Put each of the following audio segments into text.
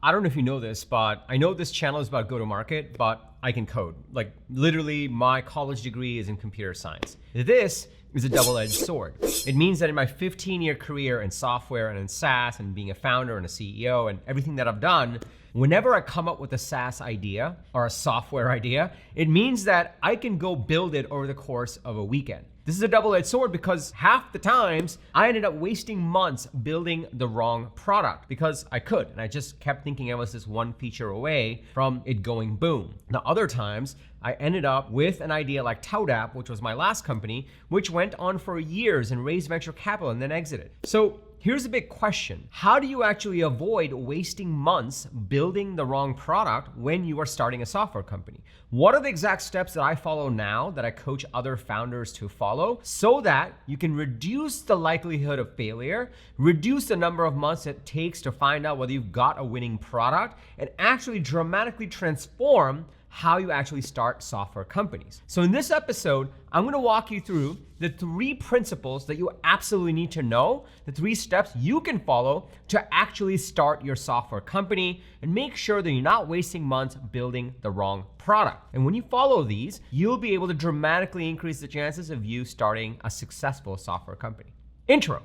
I don't know if you know this, but I know this channel is about go-to-market, but I can code. Like literally my college degree is in computer science. This is a double-edged sword. It means that in my 15-year career in software and in SaaS and being a founder and a CEO and everything that I've done, whenever I come up with a SaaS idea or a software idea, it means that I can go build it over the course of a weekend. This is a double-edged sword because half the times I ended up wasting months building the wrong product because I could, and I just kept thinking I was this one feature away from it going boom. Now, other times I ended up with an idea like ToutApp, which was my last company, which went on for years and raised venture capital and then exited. So here's the big question. How do you actually avoid wasting months building the wrong product when you are starting a software company? What are the exact steps that I follow now that I coach other founders to follow so that you can reduce the likelihood of failure, reduce the number of months it takes to find out whether you've got a winning product, and actually dramatically transform how you actually start software companies. So in this episode, I'm gonna walk you through the 3 principles that you absolutely need to know, the 3 steps you can follow to actually start your software company and make sure that you're not wasting months building the wrong product. And when you follow these, you'll be able to dramatically increase the chances of you starting a successful software company. Intro.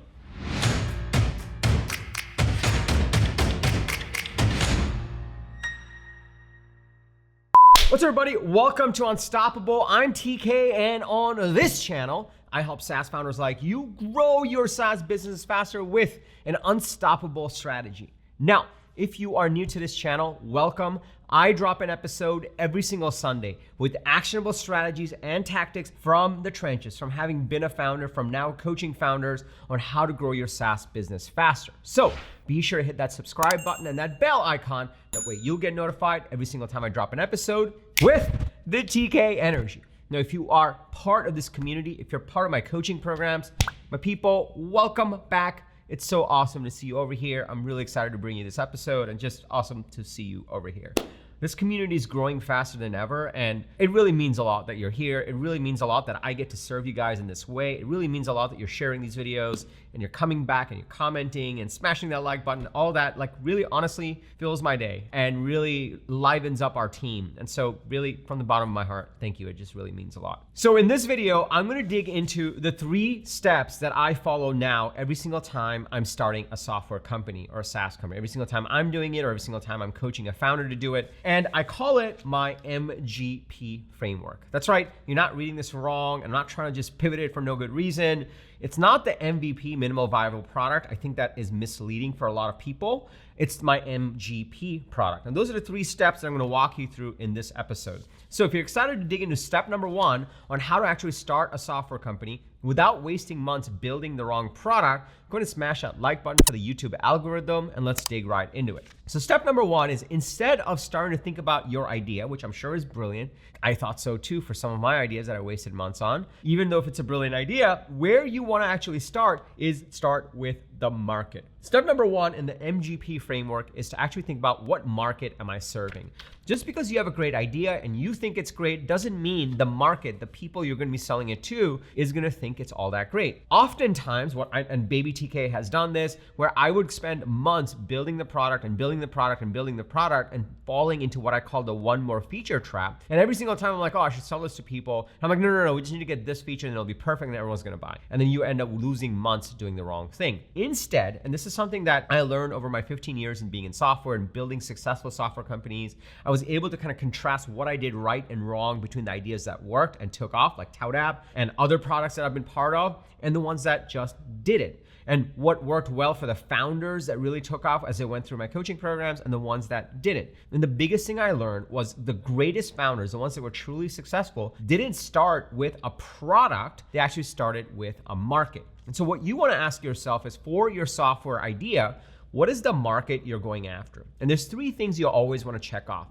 What's up, everybody? Welcome to Unstoppable. I'm TK, and on this channel, I help SaaS founders like you grow your SaaS business faster with an unstoppable strategy. Now, if you are new to this channel, welcome. I drop an episode every single Sunday with actionable strategies and tactics from the trenches, from having been a founder, from now coaching founders on how to grow your SaaS business faster. So be sure to hit that subscribe button and that bell icon. That way you'll get notified every single time I drop an episode with the TK energy. Now, if you are part of this community, if you're part of my coaching programs, my people, welcome back. It's so awesome to see you over here. I'm really excited to bring you this episode and just awesome to see you over here. This community is growing faster than ever, and it really means a lot that you're here. It really means a lot that I get to serve you guys in this way. It really means a lot that you're sharing these videos and you're coming back and you're commenting and smashing that like button. All that like really honestly fills my day and really livens up our team. And so really from the bottom of my heart, thank you. It just really means a lot. So in this video, I'm gonna dig into the 3 steps that I follow now every single time I'm starting a software company or a SaaS company. Every single time I'm doing it or every single time I'm coaching a founder to do it. And I call it my MGP framework. That's right, you're not reading this wrong. I'm not trying to just pivot it for no good reason. It's not the MVP, minimal viable product. I think that is misleading for a lot of people. It's my MGP product. And those are the 3 steps that I'm gonna walk you through in this episode. So if you're excited to dig into step number 1 on how to actually start a software company without wasting months building the wrong product, go ahead and smash that like button for the YouTube algorithm and let's dig right into it. So step number 1 is instead of starting to think about your idea, which I'm sure is brilliant, I thought so too for some of my ideas that I wasted months on, even though if it's a brilliant idea, where you wanna actually start is start with the market. Step number 1 in the MGP framework is to actually think about what market am I serving. Just because you have a great idea and you think it's great doesn't mean the market, the people you're gonna be selling it to, is gonna think it's all that great. Oftentimes, and Baby TK has done this, where I would spend months building the product and building the product and building the product and falling into what I call the one more feature trap. And every single time I'm like, oh, I should sell this to people. And I'm like, no, we just need to get this feature and it'll be perfect and everyone's gonna buy. And then you end up losing months doing the wrong thing. Instead, and this is something that I learned over my 15 years in being in software and building successful software companies, I was able to kind of contrast what I did right and wrong between the ideas that worked and took off, like ToutApp and other products that I've been part of, and the ones that just didn't. And what worked well for the founders that really took off as they went through my coaching programs and the ones that didn't. And the biggest thing I learned was the greatest founders, the ones that were truly successful, didn't start with a product, they actually started with a market. And so what you want to ask yourself is, for your software idea, what is the market you're going after? And there's 3 things you'll always want to check off.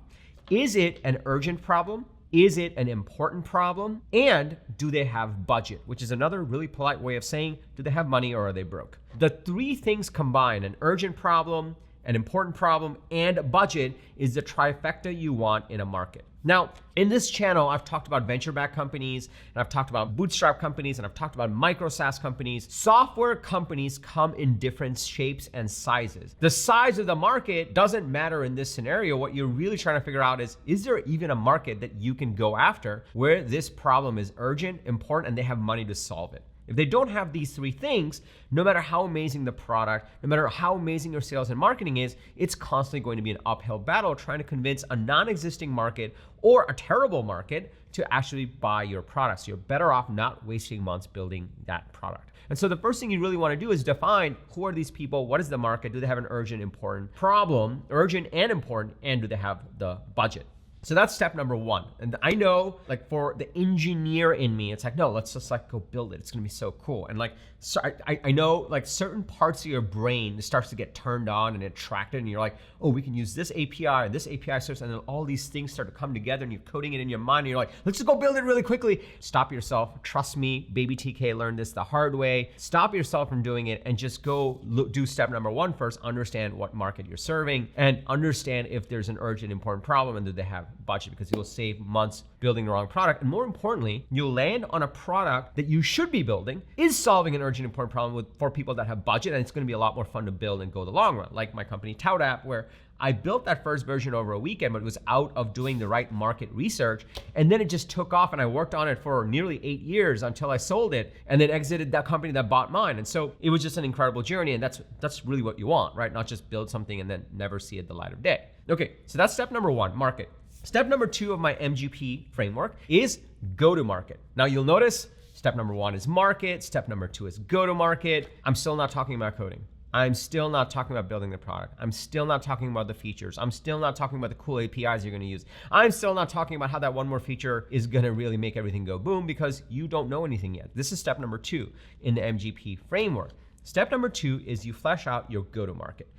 Is it an urgent problem? Is it an important problem? And do they have budget? Which is another really polite way of saying, do they have money or are they broke? The 3 things combined, an urgent problem, an important problem, and budget is the trifecta you want in a market. Now, in this channel, I've talked about venture-backed companies, and I've talked about bootstrap companies, and I've talked about micro SaaS companies. Software companies come in different shapes and sizes. The size of the market doesn't matter in this scenario. What you're really trying to figure out is there even a market that you can go after where this problem is urgent, important, and they have money to solve it? If they don't have these three things, no matter how amazing the product, no matter how amazing your sales and marketing is, it's constantly going to be an uphill battle trying to convince a non-existing market or a terrible market to actually buy your product. So you're better off not wasting months building that product. And so the first thing you really want to do is define who are these people, what is the market, do they have an urgent, important problem, urgent and important, and do they have the budget? So that's step number one. And I know, like, for the engineer in me, it's like, no, let's just like go build it. It's gonna be so cool. And like, so I know like certain parts of your brain starts to get turned on and attracted, and you're like, oh, we can use this API and this API source, and then all these things start to come together, and you're coding it in your mind, and you're like, let's just go build it really quickly. Stop yourself. Trust me, baby TK learned this the hard way. Stop yourself from doing it and just go do step number one first. Understand what market you're serving and understand if there's an urgent, important problem and do they have budget, because you'll save months building the wrong product. And more importantly, you'll land on a product that you should be building is solving an urgent, important problem for people that have budget, and it's going to be a lot more fun to build and go the long run. Like my company ToutApp, where I built that first version over a weekend, but it was out of doing the right market research. And then it just took off, and I worked on it for nearly 8 years until I sold it and then exited that company that bought mine. And so it was just an incredible journey, and that's really what you want, right? Not just build something and then never see it the light of day. Okay, so that's step number one, market. Step number two of my MGP framework is go-to-market. Now you'll notice step number one is market, step number two is go-to-market. I'm still not talking about coding. I'm still not talking about building the product. I'm still not talking about the features. I'm still not talking about the cool APIs you're gonna use. I'm still not talking about how that one more feature is gonna really make everything go boom, because you don't know anything yet. This is step number two in the MGP framework. Step number two is you flesh out your go-to-market.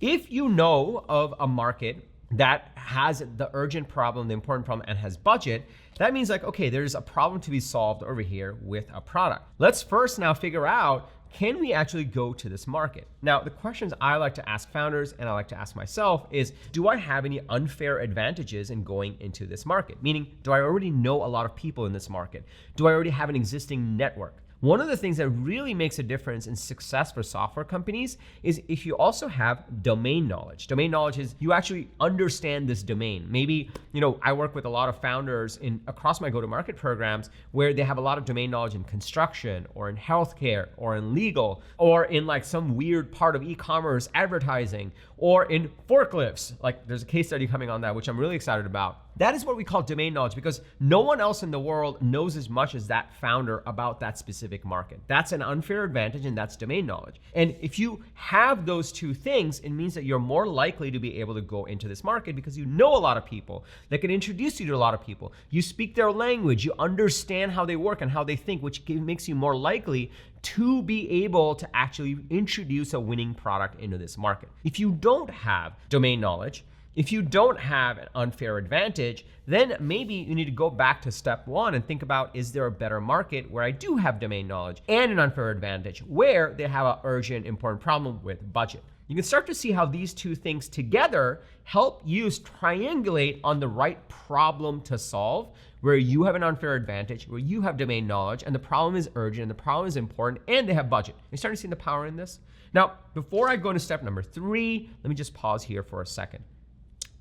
If you know of a market that has the urgent problem, the important problem, and has budget, that means like, okay, there's a problem to be solved over here with a product. Let's first now figure out, can we actually go to this market? Now, the questions I like to ask founders and I like to ask myself is, do I have any unfair advantages in going into this market? Meaning, do I already know a lot of people in this market? Do I already have an existing network? One of the things that really makes a difference in success for software companies is if you also have domain knowledge. Domain knowledge is you actually understand this domain. Maybe, I work with a lot of founders across my go-to-market programs where they have a lot of domain knowledge in construction or in healthcare or in legal or in like some weird part of e-commerce advertising or in forklifts. Like there's a case study coming on that, which I'm really excited about. That is what we call domain knowledge, because no one else in the world knows as much as that founder about that specific market. That's an unfair advantage, and that's domain knowledge. And if you have those two things, it means that you're more likely to be able to go into this market because you know a lot of people that can introduce you to a lot of people. You speak their language, you understand how they work and how they think, which makes you more likely to be able to actually introduce a winning product into this market. If you don't have domain knowledge, if you don't have an unfair advantage, then maybe you need to go back to step one and think about, is there a better market where I do have domain knowledge and an unfair advantage, where they have an urgent, important problem with budget? You can start to see how these two things together help you triangulate on the right problem to solve, where you have an unfair advantage, where you have domain knowledge, and the problem is urgent, and the problem is important, and they have budget. You're starting to see the power in this? Now, before I go into step number three, let me just pause here for a second.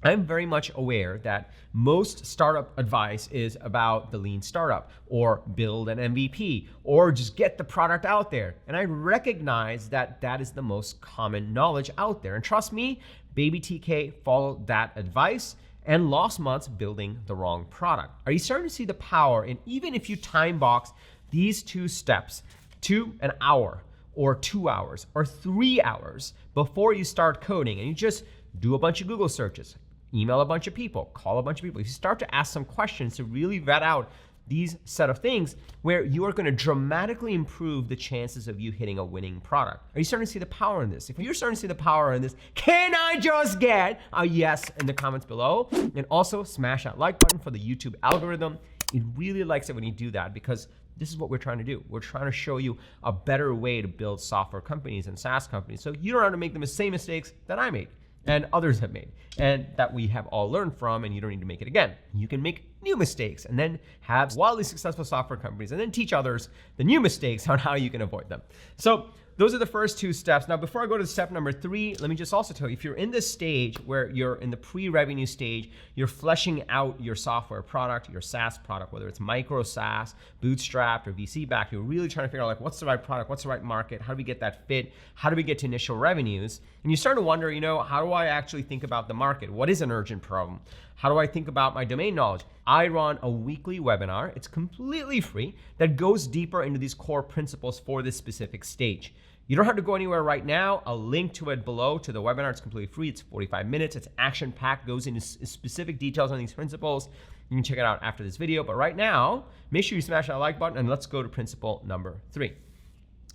I'm very much aware that most startup advice is about the lean startup or build an MVP or just get the product out there. And I recognize that that is the most common knowledge out there. And trust me, baby TK followed that advice and lost months building the wrong product. Are you starting to see the power in, even if you time box these two steps to an hour or 2 hours or 3 hours before you start coding, and you just do a bunch of Google searches, email a bunch of people, call a bunch of people. If you start to ask some questions to really vet out these set of things, where you are going to dramatically improve the chances of you hitting a winning product. Are you starting to see the power in this? If you're starting to see the power in this, can I just get a yes in the comments below? And also smash that like button for the YouTube algorithm. It really likes it when you do that, because this is what we're trying to do. We're trying to show you a better way to build software companies and SaaS companies so you don't have to make the same mistakes that I made. and others have made, and that we have all learned from, and you don't need to make it again. You can make new mistakes and then have wildly successful software companies and then teach others the new mistakes on how you can avoid them. So those are the first 2 steps. Now, before I go to step number 3, let me just also tell you, if you're in this stage where you're in the pre-revenue stage, you're fleshing out your software product, your SaaS product, whether it's micro SaaS, bootstrapped, or VC-backed, you're really trying to figure out like, what's the right product, what's the right market, how do we get that fit, how do we get to initial revenues? And you start to wonder, how do I actually think about the market? What is an urgent problem? How do I think about my domain knowledge? I run a weekly webinar, it's completely free, that goes deeper into these core principles for this specific stage. You don't have to go anywhere right now. I'll link to it below to the webinar. It's completely free. It's 45 minutes. It's action-packed, goes into specific details on these principles. You can check it out after this video. But right now, make sure you smash that like button and let's go to principle number 3.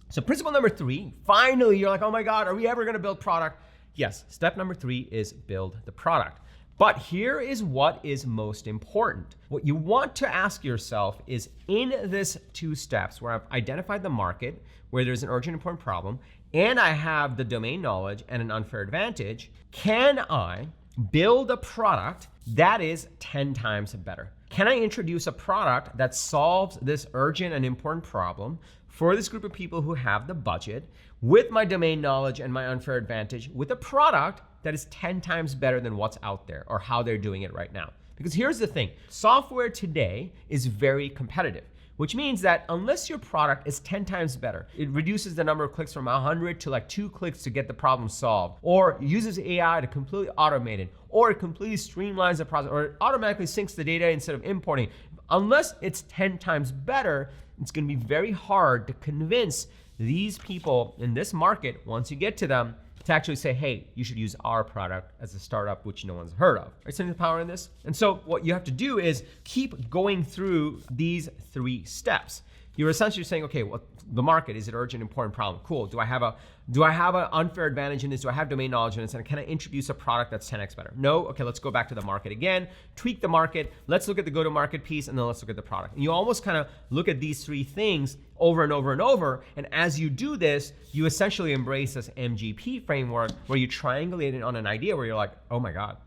So principle number 3, finally, you're like, oh my God, are we ever gonna build product? Yes, step number 3 is build the product. But here is what is most important. What you want to ask yourself is, in this 2 steps where I've identified the market, where there's an urgent important problem, and I have the domain knowledge and an unfair advantage, can I build a product that is 10 times better? Can I introduce a product that solves this urgent and important problem for this group of people who have the budget, with my domain knowledge and my unfair advantage, with a product that is 10 times better than what's out there or how they're doing it right now? Because here's the thing, software today is very competitive, which means that unless your product is 10 times better, it reduces the number of clicks from 100 to like 2 clicks to get the problem solved, or uses AI to completely automate it, or it completely streamlines the process, or it automatically syncs the data instead of importing. Unless it's 10 times better, it's gonna be very hard to convince these people in this market, once you get to them, to actually say, hey, you should use our product as a startup, which no one's heard of. Right, seeing the power in this? And so what you have to do is keep going through these 3 steps. You're essentially saying, okay, well, the market, is it urgent, important problem? Cool, do I have an unfair advantage in this? Do I have domain knowledge in this? And can I introduce a product that's 10x better? No, okay, let's go back to the market again, tweak the market, let's look at the go-to-market piece, and then let's look at the product. And you almost kind of look at these 3 things over and over and over, and as you do this, you essentially embrace this MGP framework where you triangulate it on an idea where you're like, oh my God,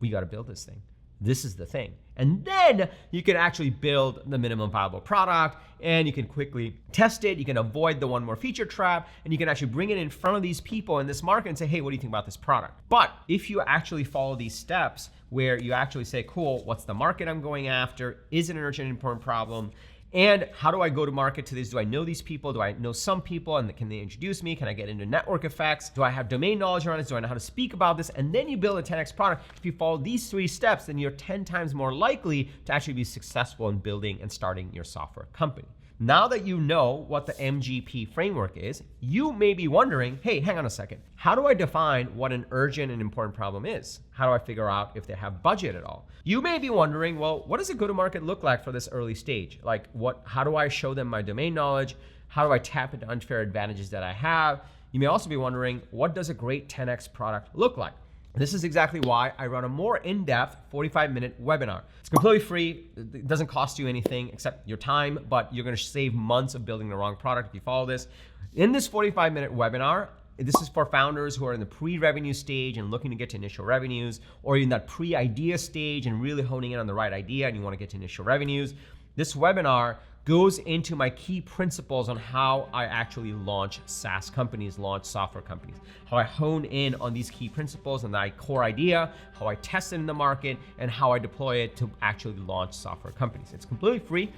we gotta build this thing. This is the thing. And then you can actually build the minimum viable product, and you can quickly test it. You can avoid the one more feature trap, and you can actually bring it in front of these people in this market and say, hey, what do you think about this product? But if you actually follow these steps where you actually say, cool, what's the market I'm going after? Is it an urgent and important problem? And how do I go to market to this? Do I know these people? Do I know some people, and can they introduce me? Can I get into network effects? Do I have domain knowledge around this? Do I know how to speak about this? And then you build a 10x product. If you follow these 3 steps, then you're 10 times more likely to actually be successful in building and starting your software company. Now that you know what the MGP framework is, you may be wondering, hey, hang on a second. How do I define what an urgent and important problem is? How do I figure out if they have budget at all? You may be wondering, well, what does a go-to-market look like for this early stage? Like, how do I show them my domain knowledge? How do I tap into unfair advantages that I have? You may also be wondering, what does a great 10x product look like? This is exactly why I run a more in-depth 45-minute webinar. It's completely free. It doesn't cost you anything except your time, but you're gonna save months of building the wrong product if you follow this. In this 45-minute webinar, this is for founders who are in the pre-revenue stage and looking to get to initial revenues, or in that pre-idea stage and really honing in on the right idea and you wanna get to initial revenues. This webinar goes into my key principles on how I actually launch SaaS companies, launch software companies, how I hone in on these key principles and that core idea, how I test it in the market, and how I deploy it to actually launch software companies. It's completely free.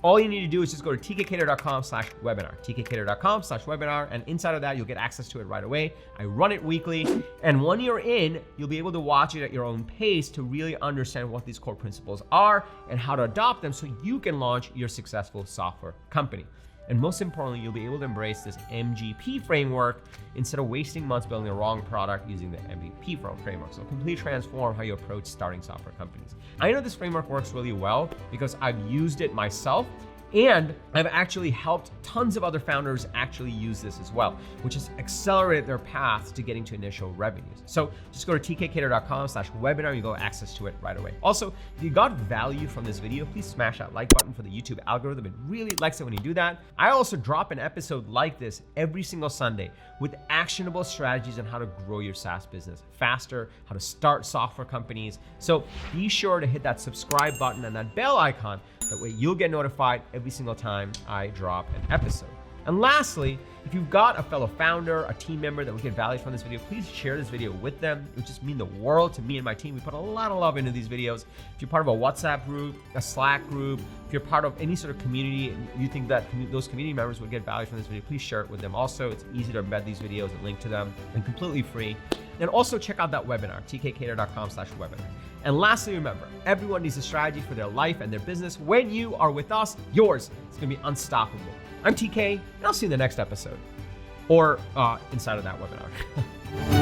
All you need to do is just go to tkkader.com/webinar, tkkader.com/webinar, and inside of that, you'll get access to it right away. I run it weekly, and when you're in, you'll be able to watch it at your own pace to really understand what these core principles are and how to adopt them so you can launch your successful software company. And most importantly, you'll be able to embrace this MGP framework instead of wasting months building the wrong product using the MVP framework. So completely transform how you approach starting software companies. I know this framework works really well because I've used it myself And I've actually helped tons of other founders actually use this as well, which has accelerated their path to getting to initial revenues. So just go to tkkader.com/webinar. You go access to it right away. Also, if you got value from this video, please smash that like button for the YouTube algorithm. It really likes it when you do that. I also drop an episode like this every single Sunday with actionable strategies on how to grow your SaaS business faster, how to start software companies. So be sure to hit that subscribe button and that bell icon. That way you'll get notified every single time I drop an episode. And lastly, if you've got a fellow founder, a team member that would get value from this video, please share this video with them. It would just mean the world to me and my team. We put a lot of love into these videos. If you're part of a WhatsApp group, a Slack group, if you're part of any sort of community and you think that those community members would get value from this video, please share it with them. Also, it's easy to embed these videos and link to them and completely free. And also check out that webinar, tkkader.com/webinar. And lastly, remember, everyone needs a strategy for their life and their business. When you are with us, yours is gonna be unstoppable. I'm TK, and I'll see you in the next episode or inside of that webinar.